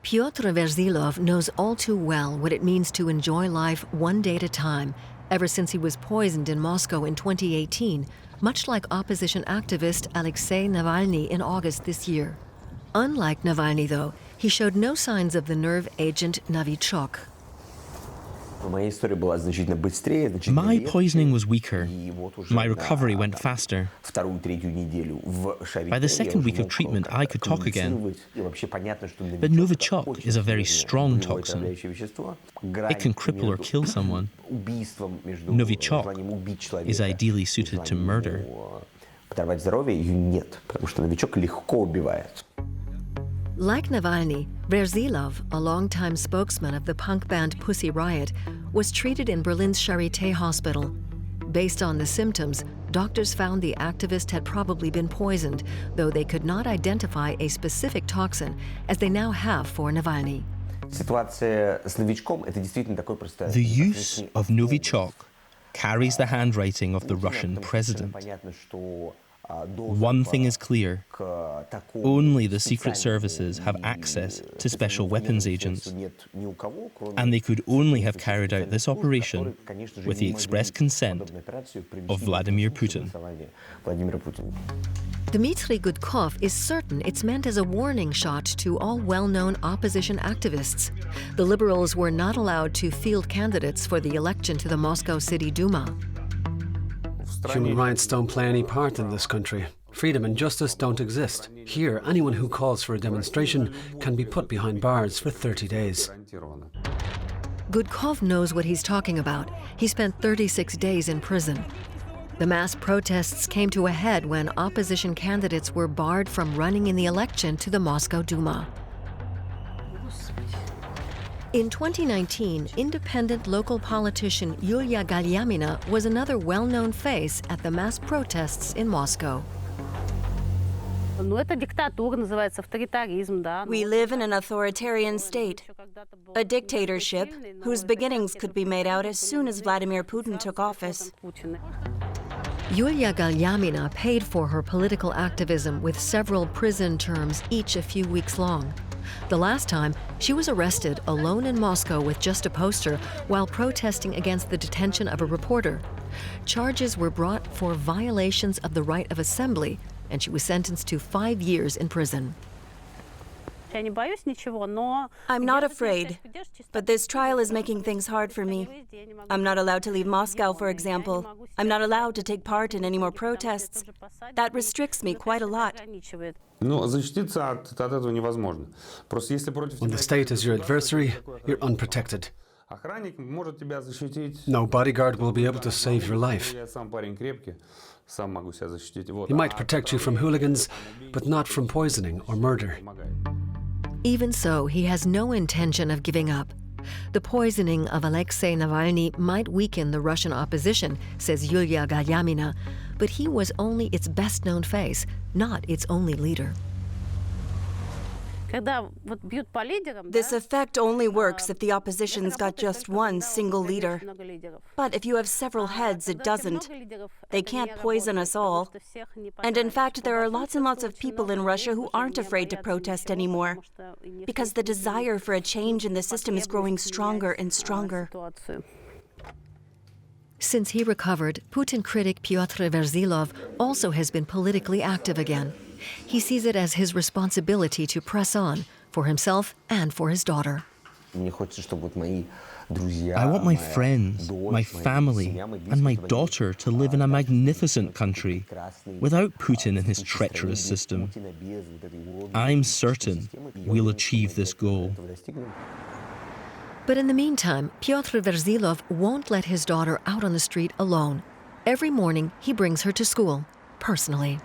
Pyotr Verzilov knows all too well what it means to enjoy life one day at a time, ever since he was poisoned in Moscow in 2018, much like opposition activist Alexei Navalny in August this year. Unlike Navalny, though, he showed no signs of the nerve agent Novichok. My poisoning was weaker. My recovery went faster. By the second week of treatment, I could talk again. But Novichok is a very strong toxin. It can cripple or kill someone. Novichok is ideally suited to murder. Like Navalny, Verzilov, a longtime spokesman of the punk band Pussy Riot, was treated in Berlin's Charité hospital. Based on the symptoms, doctors found the activist had probably been poisoned, though they could not identify a specific toxin, as they now have for Navalny. The use of Novichok carries the handwriting of the Russian president. One thing is clear: only the secret services have access to special weapons agents, and they could only have carried out this operation with the express consent of Vladimir Putin. Dmitry Gudkov is certain it's meant as a warning shot to all well-known opposition activists. The liberals were not allowed to field candidates for the election to the Moscow City Duma. Human rights don't play any part in this country. Freedom and justice don't exist. Here, anyone who calls for a demonstration can be put behind bars for 30 days. Gudkov knows what he's talking about. He spent 36 days in prison. The mass protests came to a head when opposition candidates were barred from running in the election to the Moscow Duma. In 2019, independent local politician Yulia Galyamina was another well-known face at the mass protests in Moscow. We live in an authoritarian state, a dictatorship whose beginnings could be made out as soon as Vladimir Putin took office. Yulia Galyamina paid for her political activism with several prison terms, each a few weeks long. The last time, she was arrested alone in Moscow with just a poster while protesting against the detention of a reporter. Charges were brought for violations of the right of assembly, and she was sentenced to 5 years in prison. I'm not afraid, but this trial is making things hard for me. I'm not allowed to leave Moscow, for example. I'm not allowed to take part in any more protests. That restricts me quite a lot. When the state is your adversary, you're unprotected. No bodyguard will be able to save your life. He might protect you from hooligans, but not from poisoning or murder. Even so, he has no intention of giving up. The poisoning of Alexei Navalny might weaken the Russian opposition, says Yulia Galyamina, but he was only its best-known face, not its only leader. This effect only works if the opposition's got just one single leader. But if you have several heads, it doesn't. They can't poison us all. And in fact, there are lots and lots of people in Russia who aren't afraid to protest anymore, because the desire for a change in the system is growing stronger and stronger. Since he recovered, Putin-Critic Pyotr Verzilov also has been politically active again. He sees it as his responsibility to press on, for himself and for his daughter. I want my friends, my family, and my daughter to live in a magnificent country, without Putin and his treacherous system. I'm certain we'll achieve this goal. But in the meantime, Pyotr Verzilov won't let his daughter out on the street alone. Every morning, he brings her to school, personally.